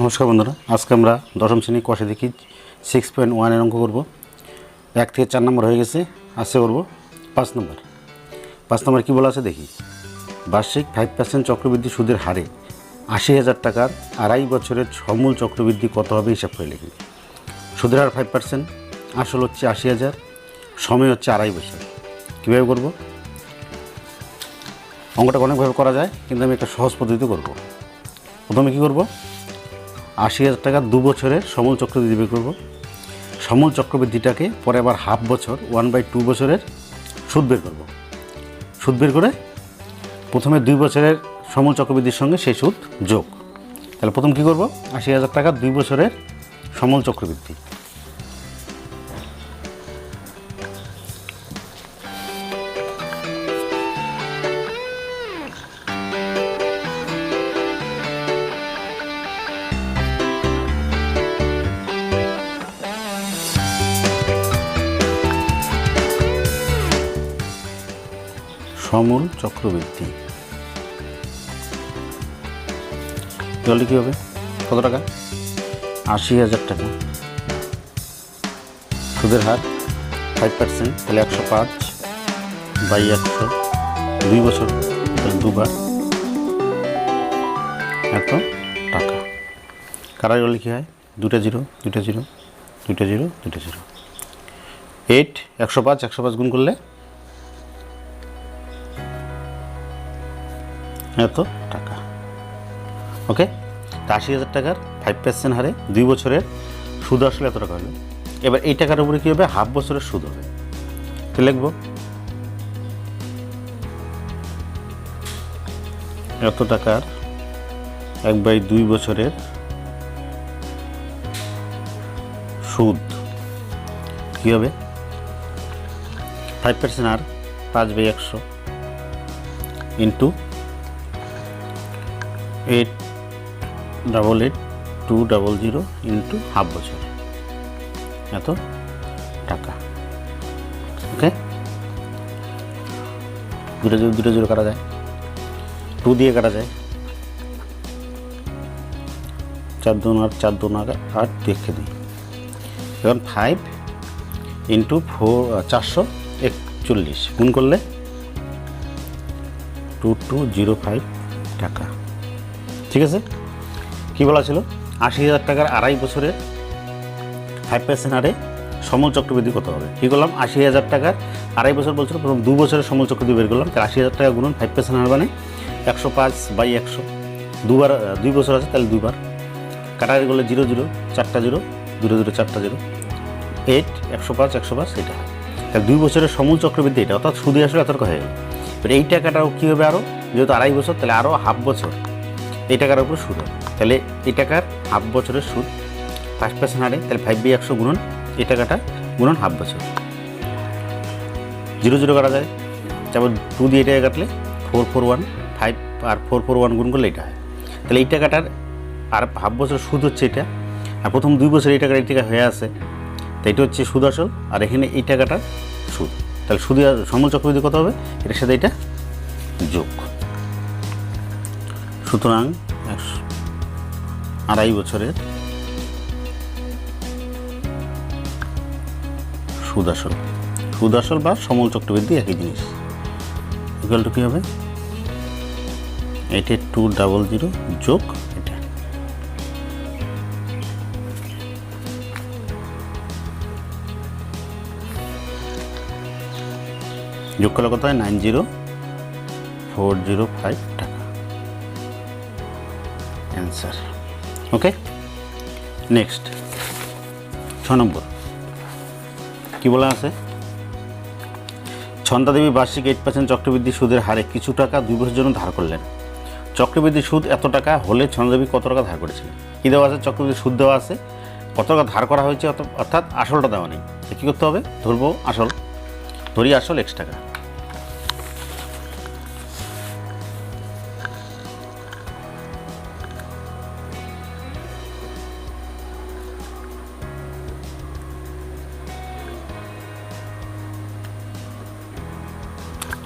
নমস্কার বন্ধুরা, আজকে আমরা দশম শ্রেণী কষে দেখি 6.1 এর অঙ্ক করব। 1 থেকে 4 নম্বর হয়ে গেছে, আজকে করব 5 নম্বর। 5 নম্বর কী বলা আছে দেখি। বার্ষিক 5% চক্রবৃদ্ধি সুদের হারে 80,000 টাকার আড়াই বছরের সমূল চক্রবৃদ্ধি কত হবে হিসাব করে লিখি। সুদের হার 5%, আসল হচ্ছে 80,000, সময় হচ্ছে আড়াই বছর। কীভাবে করব? অঙ্কটা অনেকভাবে করা যায়, কিন্তু আমি একটা সহজ পদ্ধতিতে করব। প্রথমে কী করব? 80,000 টাকা 2 বছরের সমূল চক্রবৃদ্ধি বের করব। সমূল চক্রবৃদ্ধিটাকে পরে আবার হাফ বছর 1/2 বছরের সুদ বের করব। সুদ বের করে প্রথমে 2 বছরের সমূল চক্রবৃদ্ধির সঙ্গে সেই সুদ যোগ। তাহলে প্রথম কী করব? 80,000 টাকা 2 বছরের সমূল চক্রবৃদ্ধি। সমূল চক্রবৃদ্ধি তাহলে কী হবে? কত টাকা? 80,000 টাকা। সুদের হার 5%, তাহলে 105/100, 2 বছর, তাহলে দুবার এত টাকা। কারা গেলে কী হয়? 2টা 0, 2টা 0, 2টা 0, 2টা 0, 8, 105 গুণ করলে এত টাকা। ওকে, তা 80,000 টাকার 5% হারে 2 বছরের সুদ আসলে এত টাকা হলো। এবার এই টাকার উপরে কী হবে? হাফ বছরের সুদ হবে। তো লিখব এত টাকার 1/2 বছরের সুদ কী হবে? 5% আর 5/100 ইন্টু 888,200 ইন্টু হাফ বছর, এত টাকা। ওকে, 2টা 0 কাটা যায়, 2 দিয়ে কাটা যায়, 4 2 8, 4 2 8 দেখে দিই। এখন 5 ইন্টু 441 গুণ করলে 2205 টাকা। ঠিক আছে, কী বলা ছিল? 80,000 টাকার আড়াই বছরের 5% হারে সমূল চক্রবৃদ্ধি কত হবে? কী করলাম? 80,000 টাকার আড়াই বছর বলছিল, প্রথম 2 বছরের সমূল চক্রবৃদ্ধি বের করলাম। তাহলে 80,000 টাকা গুণন 5% হার মানে 105/100, দুবার 2 বছর আছে, তাহলে দুবার কাটাকাটি করলে 0 0, 4টা 0, 0 0, 4টা 0, 8, 105 এটা হয়। তাহলে 2 বছরের সমূল চক্রবৃদ্ধি এটা, অর্থাৎ সুদে আসলে এত টাকা হয়ে গেল। এবার এই টাকাটাও কী হবে? আরও যেহেতু আড়াই বছর, তাহলে আরও হাফ বছর এই টাকার উপর সুদ হবে। তাহলে এই টাকার হাফ বছরের সুদ 5% হারে, তাহলে 5/100 গুণন এই টাকাটা গুণন হাফ বছর। 0 0 কাটা যায়, তারপর 2 দিয়ে এটাকে কাটলে 441, 5 আর 441 গুণ করলে এটা হয়। তাহলে এই টাকাটার আর হাফ বছর সুদ হচ্ছে এটা, আর প্রথম 2 বছর এই টাকাটা হয়ে আছে, তো এটা হচ্ছে সুদ আসল, আর এখানে এই টাকাটার সুদ। তাহলে সুদ আর সমূল চক্রবৃদ্ধি কত হবে? এটার সাথে এটা যোগ। সুতরাং আড়াই বছরের সুদ আসল বা সমূল চক্রবৃদ্ধি একই জিনিস। ইকুয়াল টু কী হবে? 88,200 যোগ এটা। যোগ করলে কত হয়? 90,405 টাকা অ্যান্সার। ওকে, নেক্সট 6 নম্বর কী বলা আছে? ছন্দাদেবী বার্ষিক 8% চক্রবৃদ্ধি সুদের হারে কিছু টাকা 2 বছরের জন্য ধার করলেন। চক্রবৃদ্ধি সুদ এত টাকা হলে ছন্দাদেবী কত টাকা ধার করেছিলেন? কী দেওয়া আছে? চক্রবৃদ্ধি সুদ দেওয়া আছে, কত টাকা ধার করা হয়েছে, অর্থাৎ আসলটা দেওয়া নেই। কী করতে হবে? ধরবো আসল, ধরি আসল X টাকা।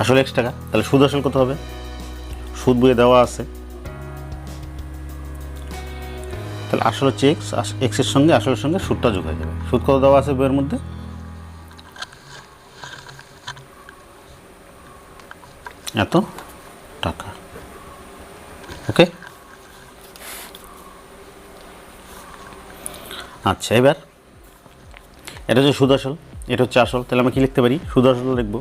আসলে 1 টাকা, তাহলে সুদ আসল কত হবে? সুদ বইয়ে দেওয়া আছে তাহলে আসল হচ্ছে এক্স, এক্সের সঙ্গে আসলের সঙ্গে সুদটা যোগ হয়ে যাবে। সুদ কত দেওয়া আছে বইয়ের মধ্যে? এত টাকা। ওকে, আচ্ছা এবার এটা হচ্ছে সুদ আসল, এটা হচ্ছে আসল। তাহলে আমরা কী লিখতে পারি? সুদ আসল লিখব।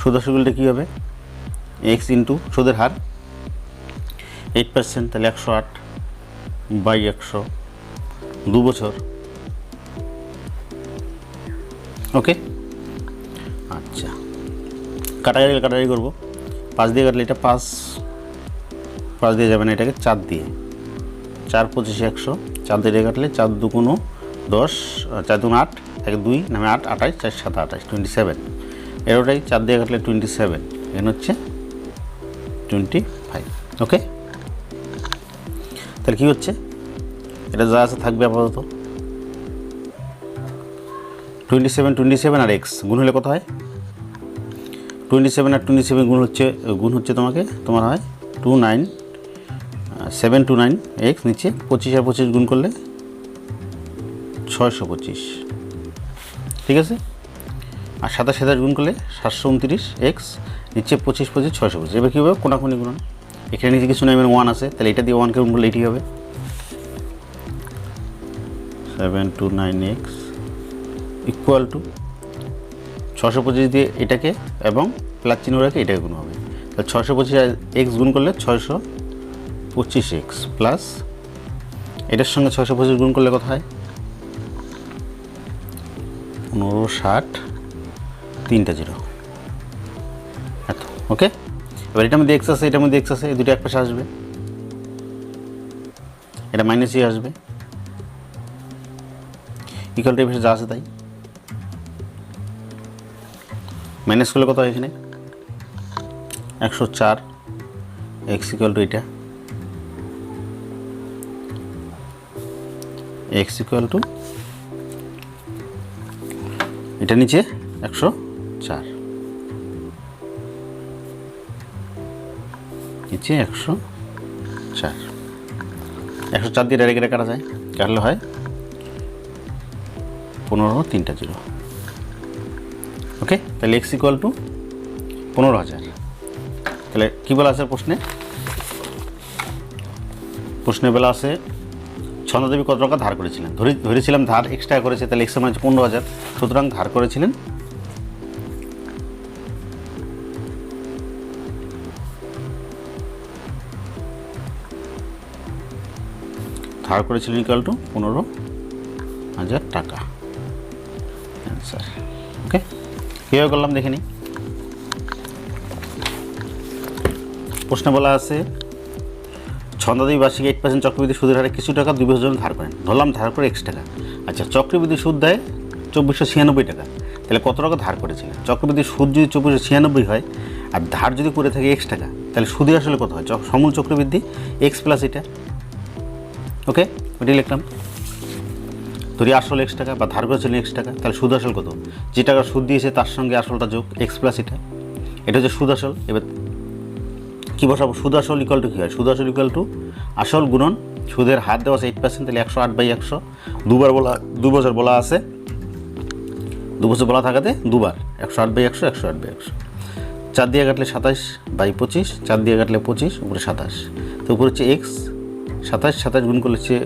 সুদ আসলটা কী হবে? এক্স ইন্টু সুদের হার 8%, তাহলে 108 বাই 100, 2 বছর। ওকে, আচ্ছা কাটাকাটি করবো। 5 দিয়ে কাটলে এটা 5 দিয়ে যাবে না, এটাকে 4 দিয়ে, 4 25 100, 4 দিয়ে কাটলে 4 2 10, 4 2 8, 1 2 নামে 8, 28, 4 7 28, 27। এরোটাই 4 দিয়ে কাটলে 27, এখানে হচ্ছে 25। ওকে, তাহলে কী হচ্ছে? এটা যা আছে থাকবে আপাতত। 27 আর এক্স গুণ হলে কত হয়? 27 আর 27 গুণ হচ্ছে তোমার হয় 729 এক্স, নিচে 25 আর 25 গুণ করলে 625, ঠিক আছে। আর 27 গুণ করলে 729 এক্স, নিচে 25 25 625। এবার কী হবে? কোনাকুনি গুণন। এখানে নিচে কিছু নেই, 1 আছে, তাহলে এটা দিয়ে 1কে গুণ করলে এটি হবে 729 এক্স ইকুয়াল টু 625 দিয়ে এটাকে এবং প্লাস চিহ্ন রেখে এটাকে গুণ হবে। তাহলে 625 এক্স গুণ করলে 625 এক্স প্লাস এটার সঙ্গে 625 গুণ করলে কত হয়? 1560, 3টা 0, এত। ওকে, এবার এটার মধ্যে এক্স আছে, এটার মধ্যে এক্স আছে, এই দুটো এক পাশে আসবে, এটা মাইনাসই আসবে, ইকুয়াল টু এই পাশে যা আছে তাই। মাইনাস করলে কত হয়? এখানে 104 এক্স ইকুয়াল টু এটা, এক্স ইকুয়াল টু এটা নিচে 104, নিচে 104। 104 দিয়ে ডাইরেক্ট কাটা যায়, কাটলে হয় 15, 3টা 0। ওকে, তাহলে এক্স ইকুয়াল টু 15,000। তাহলে কী বলা আছে প্রশ্নে বলা আছে ছন্দদেবী কত টাকা ধার করেছিলেন। ধরেছিলাম ধার এক্সট্রা করেছে, তাহলে এক্স মানে 15,000, সুতরাং ধার করেছিলেন ইকুয়াল টু 15,000 টাকা। অ্যান্সার। ওকে, কীভাবে করলাম দেখে নিই। প্রশ্নে বলা আছে ছন্দদেবী বার্ষিক 8% চক্রবৃদ্ধি সুদের হারে কিছু টাকা 2 বছরের জন্য ধার করেন। ধরলাম ধার করে x টাকা। আচ্ছা, চক্রবৃদ্ধি সুদ দেয় 2496 টাকা। তাহলে কত টাকা ধার করেছিলেন? চক্রবৃদ্ধি সুদ যদি 2496 হয় আর ধার যদি করে থাকে x টাকা, তাহলে সুদে আসলে কত হয়? সমূল চক্রবৃদ্ধি x প্লাস এটা। ওকে, ওইটাই লিখলাম। ধরি আসল x টাকা বা ধার করেছিলেন x টাকা, তাহলে সুদ আসল কত? যে টাকা সুদ দিয়েছে তার সঙ্গে আসলটা যোগ x প্লাস এটা হচ্ছে সুদ আসল। এবার কী বসাবো? সুদ আসল ইকুয়াল টু কী হয়? সুদ আসল ইকুয়াল টু আসল গুণন সুদের হার দেওয়া আছে 8%, তাহলে 108/100। 2 বছর বলা আছে, 2 বছর বলা থাকাতে 2 বার 108/100, 108/100। 4 দিয়ে কাটলে 27/25, 4 দিয়ে কাটলে 25, উপরে 27, তো উপরে হচ্ছে এক্স। 27 গুণ করলে হচ্ছে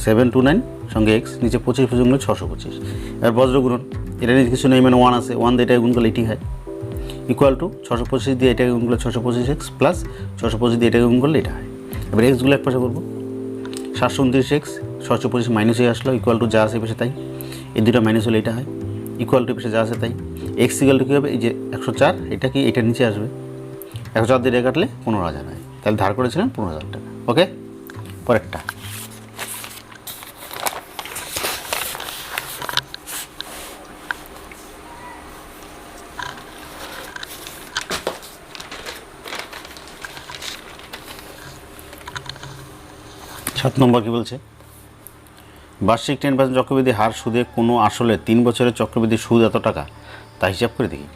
729 সঙ্গে এক্স, নিচে 25 গুণ করলে 625। এবার বজ্র গুণন, এটা নিচে কিছু নেই, 1 আছে, 1 দিয়ে এটাকে গুণ করলে এটি হয় ইকুয়াল টু 625 দিয়ে এটাকে গুণ করলে 625 এক্স প্লাস 625 দিয়ে এটাকে গুণ করলে এটা হয়। এবার এক্সগুলো এক পাশে করবো, 729 এক্স, 625 মাইনাস হয়ে আসলো, ইকুয়াল টু যা আছে পাশে তাই। এই দুটো মাইনাস হলে এটা হয়, ইকুয়াল টু পাশে যা আছে তাই। এক্স ইকুয়াল টু কী হবে? এই যে 104, এটা কি এটার নিচে আসবে, 104 দিয়ে কাটলে 15,000 হয়। তাহলে ধার করেছিলেন 15,000 টাকা। ওকে, পরেরটা। সাত নম্বর কী বলছে? বার্ষিক 10% চক্রবৃদ্ধি হার সুদে কোনো আসলে 3 বছরের চক্রবৃদ্ধি সুদ এত টাকা, তা হিসাব করে দেখি।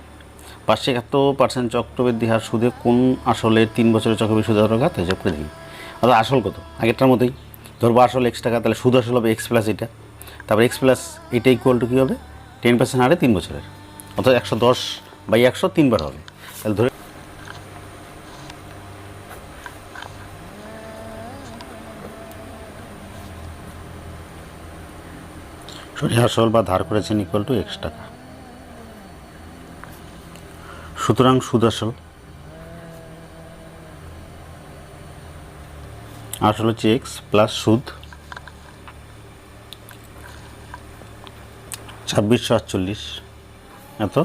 বার্ষিক 100% চক্রবৃদ্ধি হার সুদে কোন আসলে 3 বছরের চক্রবৃদ্ধি সুদ এত টাকা, তা হিসাব করে দেখি। অর্থাৎ আসল কত আগেরটার মতোই ধরবো আসল x টাকা, তাহলে সুদ আসল হবে x প্লাস এটা, তারপর x প্লাস এটা ইকুয়াল টু কী হবে 10% হারে 3 বছরের, অর্থাৎ 110/100 3বার হবে। তাহলে ধরে আসল বা ধার করেছেন ইকুয়াল টু x টাকা। সুতরাং সুদ আসল হচ্ছে x প্লাস সুদ 2648 এত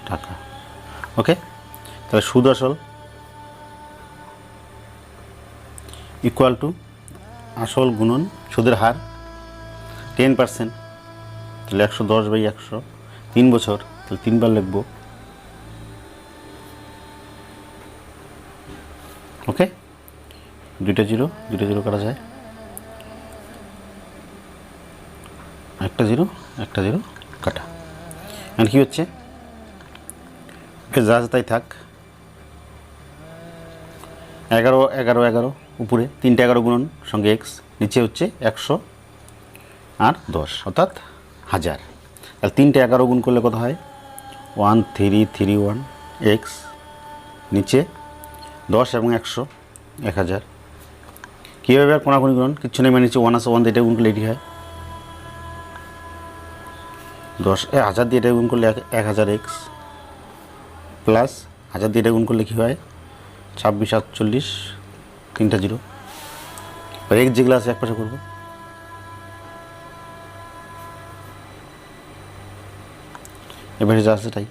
টাকা। ওকে, তাহলে সুদ আসল ইকুয়াল টু আসল গুণন সুদের হার 10%, তাহলে 110/100 3 বছর, তাহলে 3বার লিখব। ওকে, দুইটা জিরো কাটা যায়, একটা জিরো কাটা। এখন কী হচ্ছে যা আছে তাই থাক, 11 উপরে 3টে 11 গুণন সঙ্গে x, নিচে হচ্ছে 100 আর 10 অর্থাৎ 1000। তাহলে 3টে 11 গুণ করলে কত হয় 1331 x, নিচে 10 এবং 100 1000। কীভাবে আর কোনাকুনি গুণন কিচ্ছু নেই, মানে নিচে 1 আছে 1 দিয়ে এটা গুণ করলে এটি হয় 10,000 দিয়ে এটা গুণ করলে 1000x প্লাস 1000 দিয়ে এটা গুণ করলে কী হয় 2648 3টা জিরো, আর x যেগুলো আছে এক পাশে করবো, এবারে যা আছে তাই।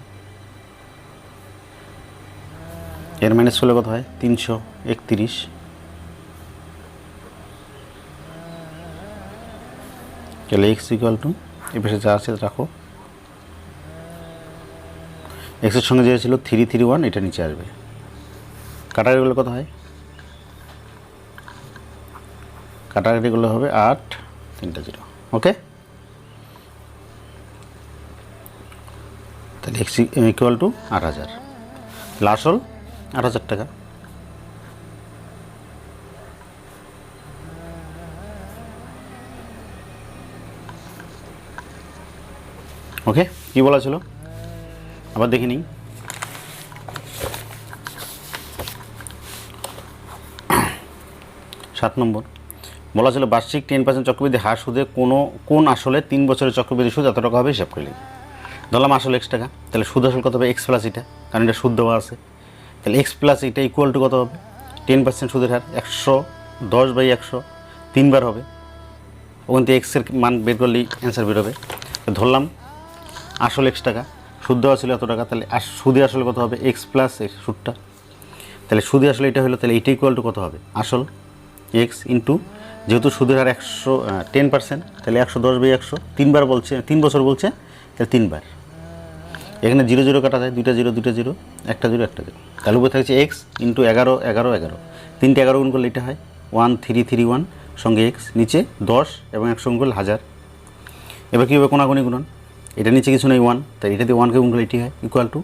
এর মাইনাস করলে কত হয় 331, তাহলে x ইকুয়াল টু এপাশে যা আছে রাখো, এক্সের সঙ্গে যে ছিল 331 এটা নিচে আসবে, কাটাকাটিগুলো কত হয়, কাটাকাটিগুলো হবে 8 3টা জিরো। ওকে, তাহলে x ইকুয়াল টু 8000, তাহলে আসল 8000 টাকা। ওকে, কী বলা ছিল আবার দেখে নিই। 7 নম্বর বলা ছিল বার্ষিক 10% চক্রবৃদ্ধি হার সুদে কোন আসলে 3 বছরের চক্রবৃদ্ধি সুদ এত টাকা হবে হিসাব করলে। ধরলাম আসল x টাকা, তাহলে সুদ আসল কত হবে x প্লাস এটা, কারণ এটা সুদ দেওয়া আছে, তাহলে x প্লাস এটা ইকুয়াল টু কত হবে 10% সুদের হার 110/100 3বার হবে, ওখান থেকে এক্সের মান বের করলেই অ্যান্সার বেরোবে। ধরলাম আসল x টাকা, সুদ দেওয়া ছিল এত টাকা, তাহলে সুদে আসলে কত হবে x প্লাস সুদটা, তাহলে সুদে আসলে এটা হলো, তাহলে এটা ইকুয়াল টু কত হবে আসল x ইন্টু যেহেতু সুদের হার 10%, তাহলে 110/100 3বার বলছে, 3 বছর বলছে, তাহলে 3বার। এখানে 0 কাটা যায়, 2টা জিরো একটা জিরো, তাহলে উপরে থাকছে x ইন্টু 11 3টে 11 গুণ করলে এটা হয় 1331 সঙ্গে x, নিচে 10 এবং 100 গুণ করলে 1000। এবার কী হবে কোনাকুনি গুণন, এটা নিচে কিছু নেই 1, তাই এটা দিয়ে 1কে গুণ করলে এটি হয় ইকুয়াল টু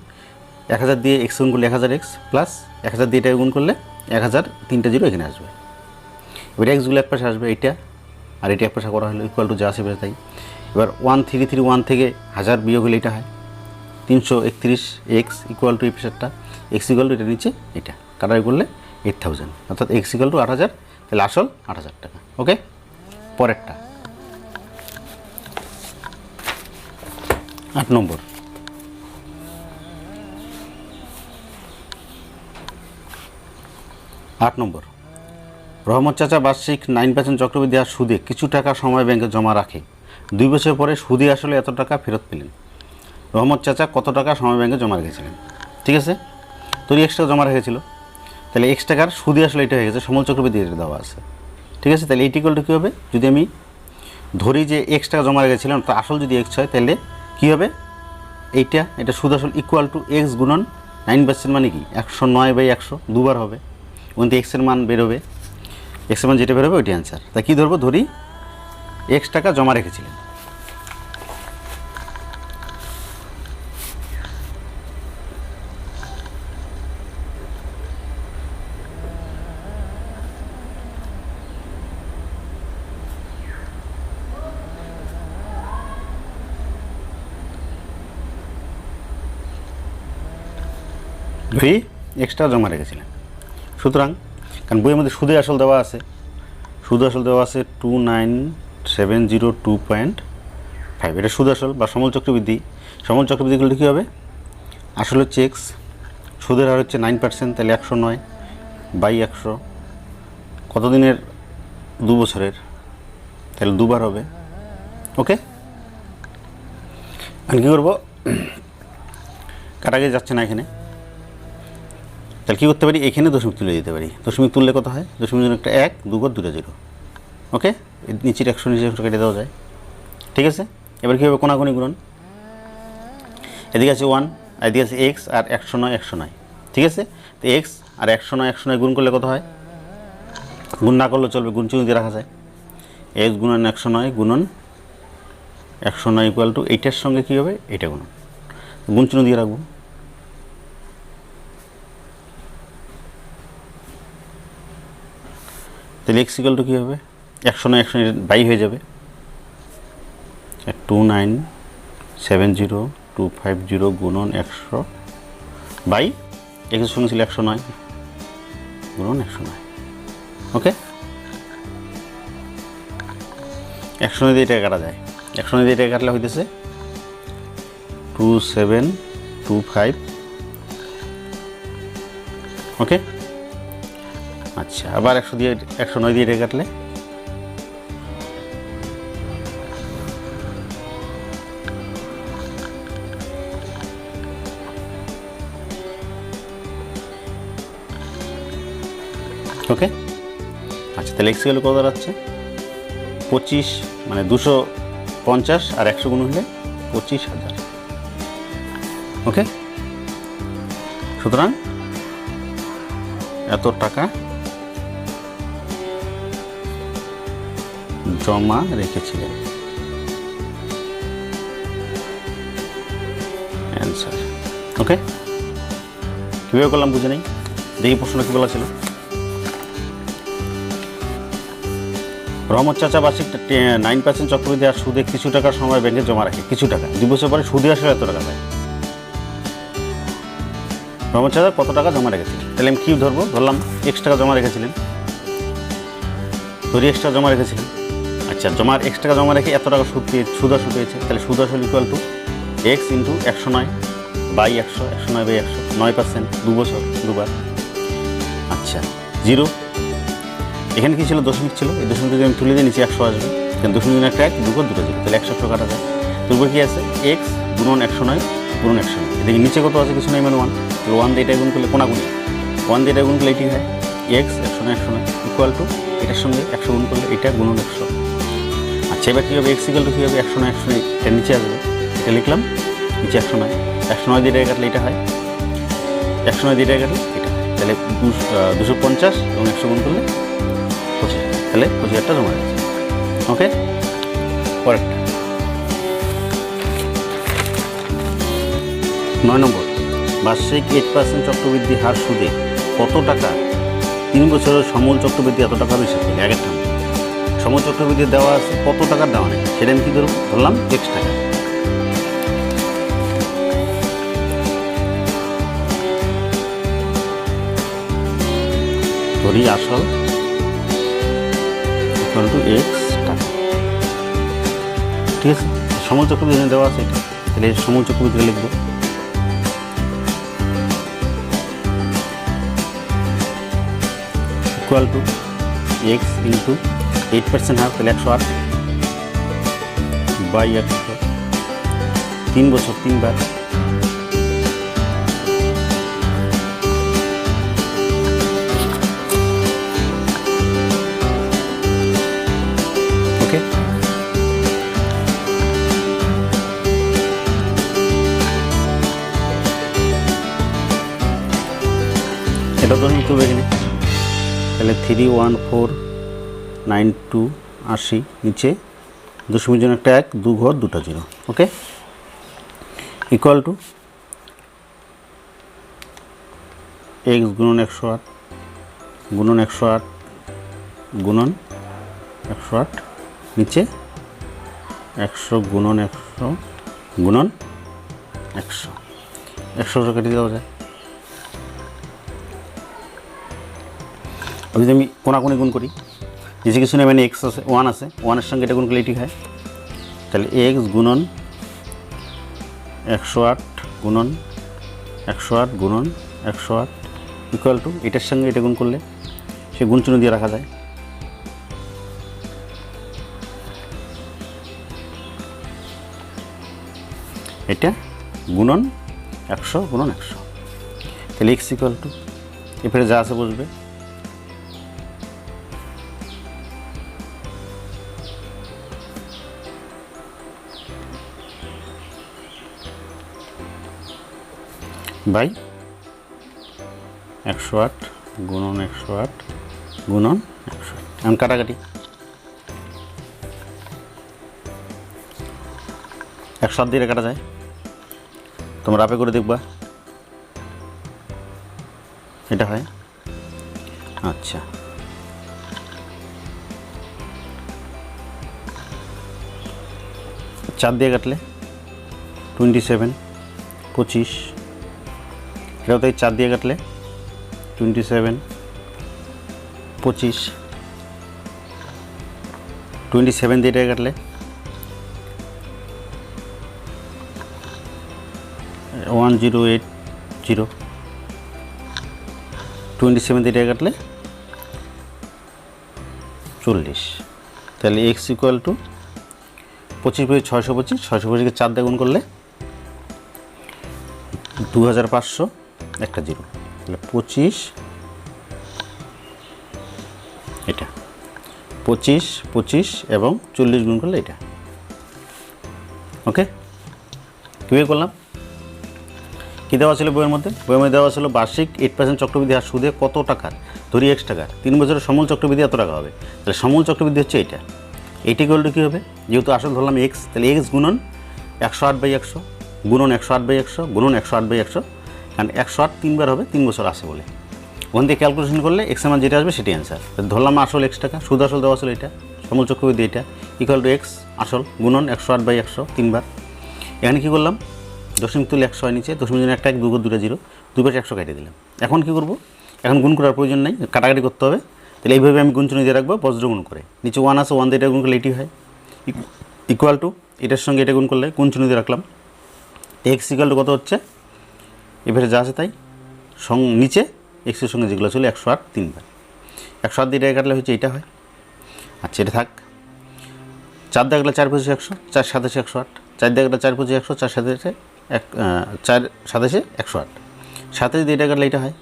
1000 দিয়ে x গুণ করলে 1000x প্লাস 1000 দিয়ে এটা গুণ করলে 1000 3টা জিরো এখানে আসবে। এবার এক্সগুলো এক পাশে আসবে, এইটা আর এটা এক পাশে করা হলো ইকুয়াল টু যা আসবে তাই। এবার 1331 থেকে 1000 বিয়োগ হলে এটা হয় 331x ইকুয়াল টু এই পাশেরটা x ইকুয়াল টু এটা নিচে এটা কাটাই করলে 8000, অর্থাৎ x ইকুয়াল টু 8000, তাহলে আসল 8000 টাকা। ওকে, পরেরটা 8 নম্বর রহমত চাচা বার্ষিক 9% চক্রবৃদ্ধি আর সুদে কিছু টাকা সময় ব্যাংকে জমা রাখে, 2 বছর পরে সুদে আসলে এত টাকা ফেরত পেলেন। রহমত চাচা কত টাকা সময় ব্যাংকে জমা রেখেছিলেন? ঠিক আছে, তোর x টাকা জমা রেখেছিল, তাহলে x টাকার সুদে আসলে এটা হয়ে গেছে, সমল চক্রবৃদ্ধি এটা দেওয়া আছে। ঠিক আছে, তাহলে এইটি ইকুয়াল টু কী হবে, যদি আমি ধরি যে x টাকা জমা রেখেছিলাম, তো আসল যদি x হয় তাহলে কী হবে, এটা সুদ আসল ইকুয়াল টু x গুণন 9% মানে কি 109/100 দুবার হবে, ওখান থেকে এক্সের মান বেরোবে, এক্সের মান যেটা বেরোবে ওইটি অ্যান্সার। তাই কী ধরবো, ধরি x টাকা জমা রেখেছিলেন, ধরি এক্সট্রা জমা রেখেছিলেন। সুতরাং কারণ বইয়ের মধ্যে সুদে আসল দেওয়া আছে, সুদে আসল দেওয়া আছে 29702.5, এটা সুদ আসল বা সমল চক্রবৃদ্ধি। সমল চক্রবৃদ্ধিগুলো কী হবে? আসল হচ্ছে এক্স, সুদের হার হচ্ছে 9%, তাহলে 109/100, কত দিনের? 2 বছরের, তাহলে দুবার হবে। ওকে, আমি কী করবো? কাটাকে যাচ্ছে না এখানে, তাহলে কী করতে পারি? এখানে দশমিক তুলে দিতে পারি। দশমিক তুললে কত হয়? দশমিক জন্য একটা 1, 2 ঘর 2টা 0। ওকে, নিচের 100 নিচের 100 কেটে দেওয়া যায়। ঠিক আছে, এবার কী হবে? কোনাকুনি গুণন, এদিকে আছে 1 আর এদিকে আছে এক্স আর 109। ঠিক আছে, তো এক্স আর 109 গুণ করলে কত হয়? গুণ না করলেও চলবে, গুণ চিহ্ন দিয়ে রাখা যায়। এক্স গুণন 109 গুণন 109 ইকুয়াল টু এইটার সঙ্গে কী হবে? এটা গুণন, গুণ চিহ্ন দিয়ে রাখবো। তাহলে এক্স ইকুয়াল টু কী হবে? 109 বাই হয়ে যাবে, 2970250 গুণন 100 বাই এক্সের সঙ্গে ছিল 109 গুণন 109। ওকে, 109 দিয়ে এটা কাটা যায়, 109 দিয়ে এটা কাটলে হইতেছে 2725। ওকে, আচ্ছা, আবার 109 দিয়ে এটা কাটলে ওকে। আচ্ছা, তাহলে এক্স গেলে কত দাঁড়াচ্ছে? 25, মানে 250 আর 100 গুণ হলে 25,000। ওকে, সুতরাং এত টাকা জমা রেখেছিলেন, অ্যান্সার। ওকে, কীভাবে করলাম বুঝে নেই, দেখি প্রশ্নটা কী বলা ছিল। রহমত চাচা বার্ষিক 9% চক্রবৃদ্ধি আর সুদে কিছু টাকার সময় ব্যাংকে জমা রাখে, কিছু টাকা 2 বছর পরে সুদে আসলে এত টাকা পায়। রহমত চাচা কত টাকা জমা রেখেছিলেন? তাহলে আমি কী ধরবো? ধরলাম X টাকা জমা রেখেছিলেন, ধরি X টাকা জমা রেখেছিলেন। আচ্ছা, X টাকা জমা রেখে এত টাকা সুদ আসল পেয়েছে, তাহলে সুদ আসল ইকুয়াল টু X ইন্টু 109/100, 109/100, 9%, 2 বছর, দুবার। আচ্ছা, 0, এখানে কী ছিল? দশমিক ছিল, এই দশমিক যদি আমি তুলে দিই নিচে 100 আসবে, কারণ দশমিক জন্য একটা 1, 2 ঘর 2টা 0, তাহলে 100 কাটা যায়। তারপর কী আছে? এক্স গুণন 109 গুণন 109, এদিকে নিচে কত আছে? কিছু নেই, মানে 1, তাহলে 1 দিয়ে এটা গুণ করলে কোনাগুনি, 1 দিয়ে এটা গুণ করলে এটি হয় এক্স 109 ইকুয়াল টু এটার সঙ্গে 100 গুণ করলে এটা গুণন 100। আচ্ছা, এবার কী হবে? এক্স ইকুয়াল টু কী হবে? 109 এটা নিচে আসবে, এটা লিখলাম নিচে 109 দিয়ে এটা কাটলে এটা হয়, 109 দিয়ে এটা কাটলে এটা, তাহলে 250 এবং 100 গুণ করলে 25,000, তাহলে 25,000 জমা যাচ্ছে। ওকে, পরেরটা 9 নম্বর, বার্ষিক 8% চক্রবৃদ্ধি হার সুদে কত টাকা 3 বছরের সমল চক্রবৃদ্ধি এত টাকার হিসাব করি। আগের টাকা সমল চক্রবৃদ্ধি দেওয়া আছে, কত টাকার দেওয়া নেই, সেটা আমি কী ধরবো? ধরলাম X টাকা। ধরি আসল ইকুয়াল টু X টাকা। ঠিক আছে, সমল চক্রবৃদ্ধি দেওয়া আছে এটা, তাহলে সমল চক্রবৃদ্ধি লিখবো ইকুয়াল টু X ইন্টু 8% হার, তাহলে 108/100, 3 বছর 3 বার। ওকে, এটা তো নিতে হবে এখানে, তাহলে 3149280, নিচে দশমিক জন্য একটা 1, 2 ঘর 2টা 0। ওকে, ইকুয়াল টু এক্স গুণন 108 গুণন 108 গুণন 108, নিচে 100 গুণন 100 গুণন 100, 100 কেটে দেওয়া যায়, যদি আমি কোনাকুনি গুণ করি, নিচে কিছু নেই, মানে এক্স আছে, 1 আছে, 1-এর সঙ্গে এটা গুণ করলে এটি হয়। তাহলে এক্স গুণন 108 গুণন 108 গুণন 108 ইকুয়াল টু এটার সঙ্গে এটা গুণ করলে সে গুণ চিহ্ন দিয়ে রাখা যায়। এটা গুণন 100 গুণন 100, তাহলে এক্স ইকুয়াল টু এরপরে যা আছে বসবে। বাই 108 গুণন 108 গুণন 108। এখন কাটাকাটি 107 দিয়ে কাটা যায়, তোমরা আপে করে দেখবা এটা হয়। আচ্ছা, 4 দিয়ে কাটলে 27, 25, এটাও তাই 4 দিয়ে কাটলে 27, 25, 27 দিয়ে এটা কাটলে 1080, 27 দিয়ে এটা কাটলে 40। তাহলে এক্স ইকুয়াল টু 25 625, 625কে 4 দিয়ে গুণ করলে 2500, একটা 0, তাহলে 25, এটা 25, 25 এবং 40 গুণ করলে এটা। ওকে, কীভাবে করলাম? কী দেওয়া ছিল বইয়ের মধ্যে? বইয়ের মধ্যে দেওয়া ছিল বার্ষিক 8% চক্রবৃদ্ধি হার সুদে কত টাকার, ধরি x টাকার 3 বছরের সমূল চক্রবৃদ্ধি এত টাকা হবে। তাহলে সমূল চক্রবৃদ্ধি হচ্ছে এটা। এইটি করলে কী হবে? যেহেতু আসল ধরলাম এক্স, তাহলে এক্স গুণন 108/100 গুণন 108/100 গুণন 108/100, কারণ 108 3বার হবে, 3 বছর আসে বলে। ওখান থেকে ক্যালকুলেশন করলে এক্স মান যেটা আসবে সেটাই অ্যান্সার। ধরলাম আসল x টাকা, সুদ আসল দেওয়া ছিল এটা, সমূল চক্রবৃদ্ধি এটা ইকুয়াল টু এক্স আসল গুণন 108/100 3বার। এখানে কী করলাম? দশমিক তুলে 100 নিচে, দশমিক জন্য একটা 1, 2 2টা 0, 2 পাশে 100 কেটে দিলাম। এখন কী করব? এখন গুণ করার প্রয়োজন নেই, কাটাকাটি করতে হবে। তাহলে এইভাবে আমি গুণ চিহ্ন দিয়ে রাখবো, বজ্র গুণ করে। নিচে 1 আছে, 1 দিয়ে এটা গুণ করলে এটি হয় ইকুয়াল টু এটার সঙ্গে এটা গুণ করলে গুণ চিহ্ন দিয়ে রাখলাম। এক্স ইকুয়াল টু কত হচ্ছে? এবারে যা আছে তাই, নিচে এক্সের সঙ্গে যেগুলো ছিল 108 3বার, 108 দিয়ে এটা কাটলে হচ্ছে এটা হয়। আচ্ছা, এটা থাক। 4 দিয়ে কাটলে 4 25 100, 4 27 108, 4 দিয়ে কাটলে 4 25 100, 4 27 4 27 108, 27 দিয়ে এটা কাটলে এটা হয়,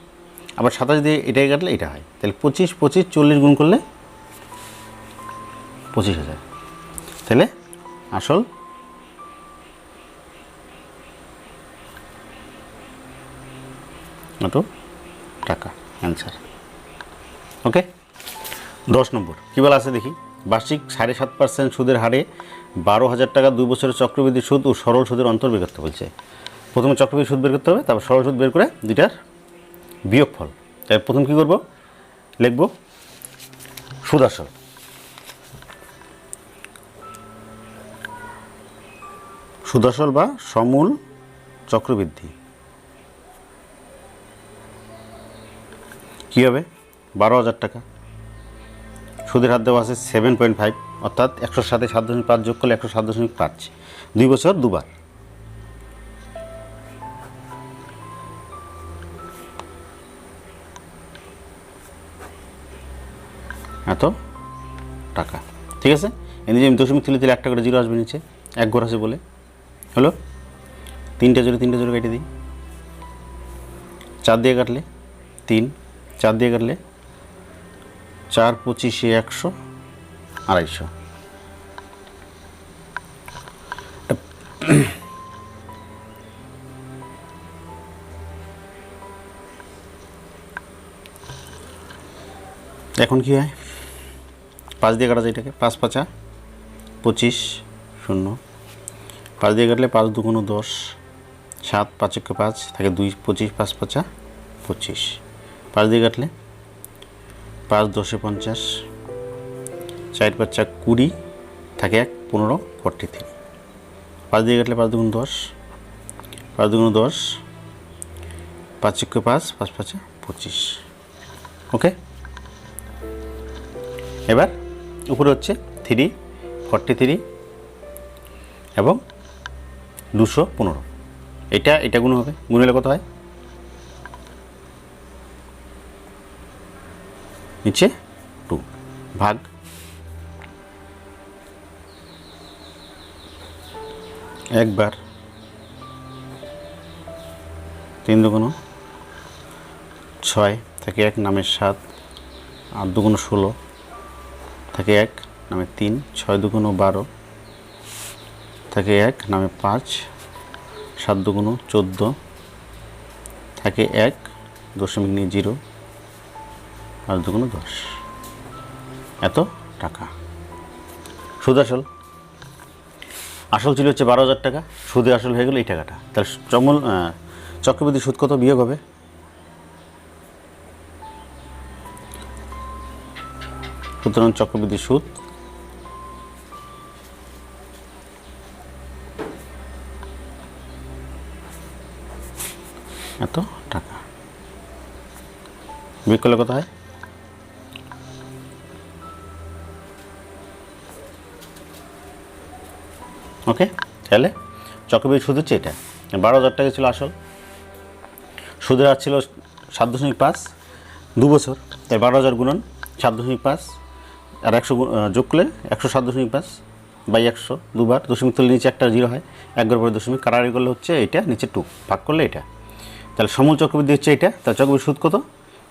আবার 27 দিয়ে এটাই কাটলে এটা হয়। তাহলে 25 25 40 গুণ করলে 25,000। তাহলে আসল এত টাকা, অ্যান্সার। ওকে, 10 নম্বর কী বলা আছে দেখি। বার্ষিক 7.5% সুদের হারে 12,000 টাকা 2 বছরের চক্রবৃদ্ধি সুদ ও সরল সুদের অন্তর বের করতে বলছে। প্রথমে চক্রবৃদ্ধি সুদ বের করতে হবে, তারপর সরল সুদ বের করে দুইটার বিয়োগফল। তাই প্রথম কী করব? লিখব সুদ আসল। সুদ আসল বা সমূল চক্রবৃদ্ধি কী হবে? 12,000 টাকা, সুদের হার দেওয়া আছে 7.5, অর্থাৎ 100-এর সাথে 7.5 যোগ করলে 107.5, 2 বছর 2 বার। এত টাকা, ঠিক আছে। এদিকে আমি দশমিক তুলে দিলে একটা করে 0 আসবে নিচে, 1 ঘর আছে বলে হলো। 3টা 0 কেটে দিই। 4 দিয়ে কাটলে 3, 4 দিয়ে কাটলে 4 25 100, 250। এখন কি হয়? 5 দিয়ে কাটা যায় এটাকে, 5 5 25 0, 5 দিয়ে কাটলে 5 2 10, 7 5 1 5 থাকে 2, 25 5 5 25, 5 দিয়ে কাটলে 5 10 50, 4 5 20 থাকে 1 15 43, 5 দিয়ে কাটলে 5 2 10, 5 2 10, 5 1 5 5 5 25। ওকে, এবার উপরে হচ্ছে 343 এবং 215, এটা গুণ হবে, গুণ হলে কত হয়, নিচে 2 ভাগ একবার 3 দুগুণ 6 থাকে 1 নামে 7, 8 দুগুণ 16 থাকে 1 নামে 3, 6 দুগুণ 12 থাকে 1 নামে 5, 7 দুগুণ 14 থাকে 1 দশমিক নিয়ে 0, 5 দুগুণ 10, এত টাকা। সুদ আসল, আসল ছিল হচ্ছে 12,000 টাকা, সুদে আসল হয়ে গেল এই টাকাটা। তাহলে চক্রবৃদ্ধি সুদ কত বিয়োগ হবে, সুতরাং চক্রবৃদ্ধি সুদ এত টাকা, বিয়োগ করলে কত হয়, ওকে। তাহলে চক্রবৃদ্ধি সুদ হচ্ছে এটা, 12,000 টাকা ছিল আসল, সুদের হার ছিল 7.5, 2 বছর, তাই 12,000 গুণন 7.5 আর 100 যোগ করলে 107.5 বাই 100, দুবার দশমিক তুলে নিচে একটা 0 হয়, একবার পরে দশমিক কাটাকাটি করলে হচ্ছে এটা, নিচে 2 ভাগ করলে এটা। তাহলে সমূল চক্রবৃদ্ধি হচ্ছে এটা। তাহলে চক্রবৃদ্ধি সুদ কত,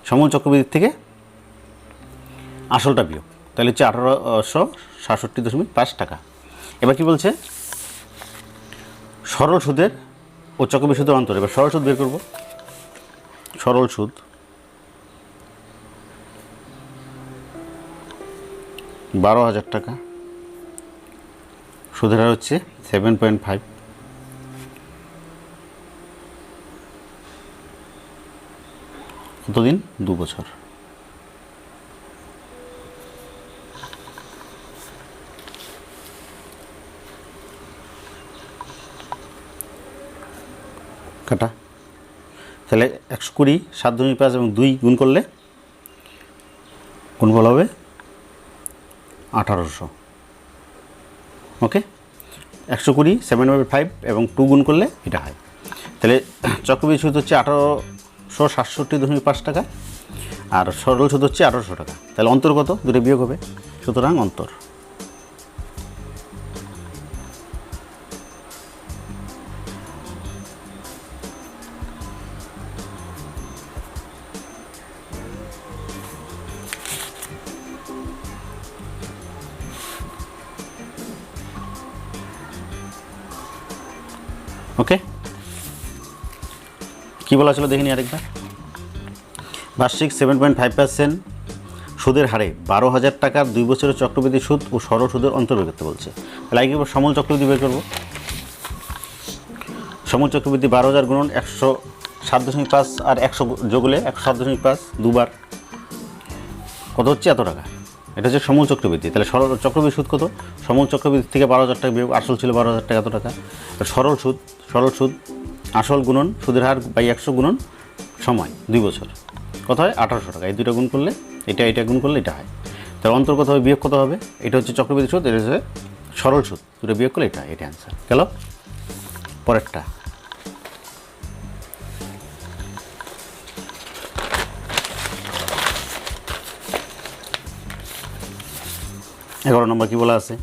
সমূল চক্রবৃদ্ধির থেকে আসলটা বিয়োগ, তাহলে হচ্ছে 1867.5 টাকা। এবার কি বলছে, সরল সুদের ও চক্রবৃদ্ধি সুদের অন্তর। এবার সরল সুদ বের করব। সরল সুদ 12,000 টাকা, সুদের হার হচ্ছে 7.5, কতদিন, 2 বছর। কাটা, তাহলে 120 7.5 এবং 2 গুণ করলে গুণফল হবে 1800, ওকে। 120 7/5 এবং 2 গুণ করলে এটা হয়। তাহলে চক্রবৃদ্ধি সুদ হচ্ছে 1867.5 টাকা, আর সরল সুদ হচ্ছে 1800 টাকা। তাহলে অন্তর কত, দুটো বিয়োগ হবে, সুতরাং অন্তর ওকে। কী বলা ছিল দেখিনি আরেকবার, বার্ষিক 7.5% সুদের হারে 12,000 টাকার 2 বছরের চক্রবৃদ্ধি সুদ ও সরল সুদের অন্তর বের করতে বলছে। তাহলে আগে সমূল চক্রবৃদ্ধি বের করব। সমূল চক্রবৃদ্ধি 12,000 গুণন 107.5 আর 100 যোগ হলে 107.5 দুবার কত হচ্ছে, এত টাকা। এটা হচ্ছে সমূল চক্রবৃদ্ধি। তাহলে সরল চক্রবৃদ্ধি সুদ কত, সমূল চক্রবৃদ্ধি থেকে 12,000 টাকা বিয়োগ, আসল ছিল 12,000 টাকা, এত টাকা। সরল সুদ আসল গুণন সুদের হার বাই 100 গুণন সময় 2 বছর, কত হয়, 1800 টাকা। এই দুটো গুণ করলে এটা গুণ করলে এটা হয়। তার অন্তর কত হবে, বিয়োগ কত হবে, এটা হচ্ছে চক্রবৃদ্ধি সুদ, এটা হচ্ছে সরল সুদ, দুটো বিয়োগ করলে এটা অ্যান্সার গেল। পরেরটা 11 নম্বর কী বলা আছে,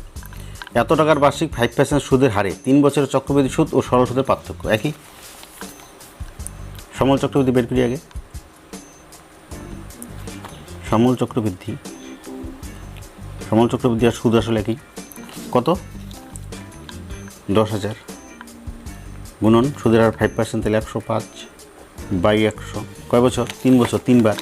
এত টাকার বার্ষিক 5% সুদের হারে 3 বছরের চক্রবৃদ্ধি সুদ ও সরল সুদের পার্থক্য একই। সমূল চক্রবৃদ্ধি বের করি আগে। সমূল চক্রবৃদ্ধি আর সুদ আসলে একই, কত, 10,000 গুণন সুদের হার 5%, তাহলে 105 বাই 100, কয় বছর, 3 বছর, 3 বার,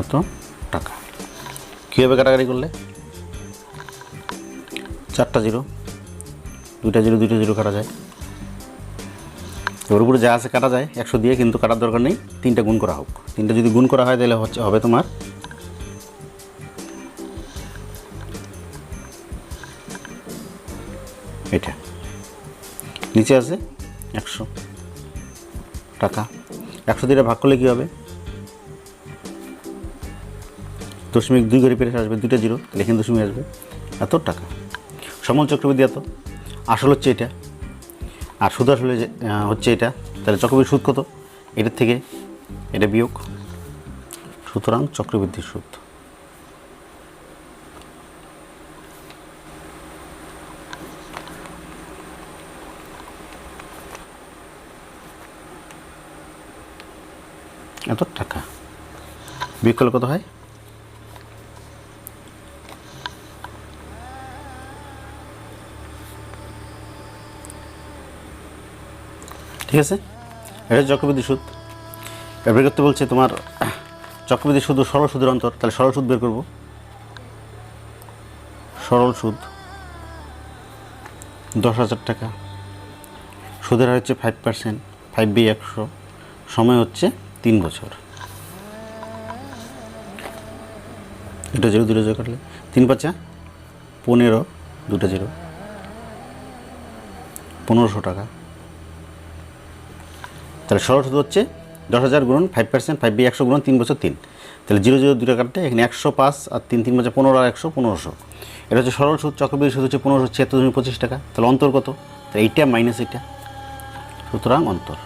এত টাকা। কীভাবে কাটাকাটি করলে, 4টা 0, 2টা 0 কাটা যায়, ওর উপরে যা আছে কাটা যায় 100 দিয়ে, কিন্তু কাটার দরকার নেই, 3টা গুণ করা হোক। 3টা যদি গুণ করা হয় তাহলে হবে তোমার এটা, নিচে আছে 100, টাকা। 100 দিয়ে ভাগ করলে কী হবে? 0.2 ঘড়ি পেরে আসবে, 2টা জিরো, তাহলে এখানে দশমিক আসবে, এত টাকা। সমল চক্রবৃদ্ধি এত, আসল হচ্ছে এটা, আর সুদ আসলে হচ্ছে এটা, তাহলে চক্রবৃদ্ধি সুদ কত? এটার থেকে এটা বিয়োগ, সুতরাং চক্রবৃদ্ধির সুদ। এত টাকা বিয়োগ করলে কত হয়? ঠিক আছে, এটা চক্রবৃদ্ধি সুদ। বের করতে বলছে তোমার চক্রবৃদ্ধি সুদ ও সরল সুদের অন্তর, তাহলে সরল সুদ বের করব। সরল সুদ 10,000 টাকা, সুদের হার হচ্ছে 5%, 5/100, সময় হচ্ছে 3 বছর। দুটো জিরো, দুটো জিরো কাটলে 3 × 5 = 15, দুটো জিরো, 1500 টাকা। তাহলে সরল সুদ হচ্ছে 10,000 গুণন 5%, 5/100 গুণন 3 বছর 3, তাহলে 0 0 দুটো কাটতে এখানে 105 আর 3 3 × 15 আর 100, 1500। এটা হচ্ছে সরল সুদ। চক্রবৃদ্ধি সুদ হচ্ছে 1576.25 টাকা। তাহলে অন্তর কত? তাহলে এইটা মাইনাস এটা, সুতরাং অন্তর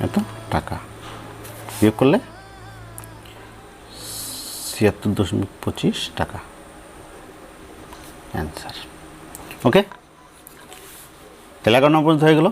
এত টাকা। বিয়োগ করলে 76.25 টাকা অ্যান্সার। ওকে, তাহলে 11 নম্বর পর্যন্ত হয়ে গেল।